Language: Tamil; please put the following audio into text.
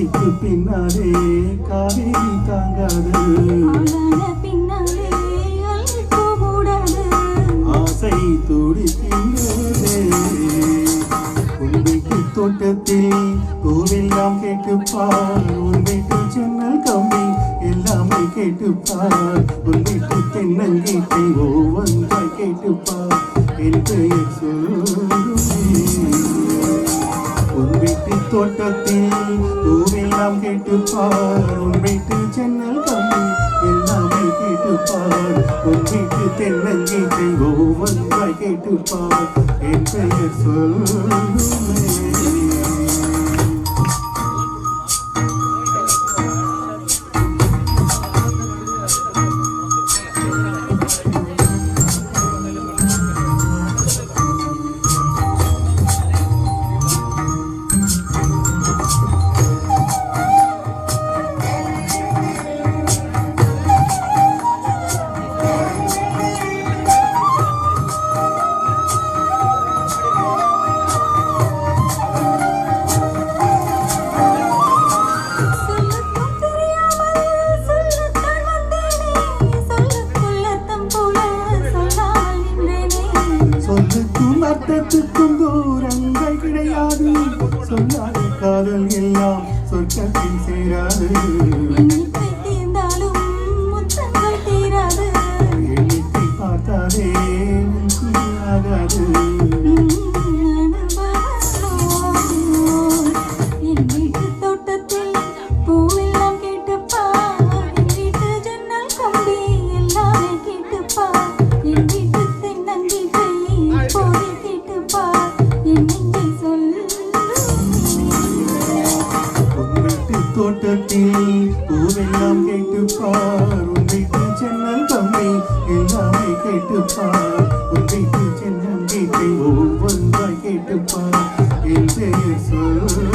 மலைக்கு பின்னாலே காவேரி தாங்காது, ஆசை துடிக்கின்றதே. உன் தோட்டத்தில் பூவெல்லாம் கேட்டுப்பார், உன் வீட்டு ஜன்னல் கம்பி எல்லாமே கேட்டுப்பார், உன் வீட்டு தென்னங்கீட்டை ஒவ்வொன்றாய் கேட்டுப்பார், என் பெயர் சொல்லுமே. உன் வீட்டு தோட்டத்தில் பூவெல்லாம் கேட்டுப்பார், உன் வீட்டு ஜன்னல் கம்பி எல்லாமே கேட்டுப்பார், உன் வீட்டு தென்னங்கீட்டை ஒவ்வொன்றாய் கேட்டுப்பார், என் பெயர் சொல்லுமே. சொல்லுக்கும் அர்த்தத்துக்கும் தூரங்கள் கிடையாது, சொல்லாத காதல் எல்லாம் சொர்க்கத்தில் சேராது, எண்ணிக்கை பார்த்தாலே ஆகாது. தோட்டத்தில் பூவெல்லாம் கேட்டுப்பார், உன் வீட்டு ஜன்னல் கம்பி எல்லாமே கேட்டுப்பார், உன் வீட்டு ஜன்னல் கேட்டை ஒவ்வொன்றாய் கேட்டுப்பார், என் பெயர் சொல்லுமே.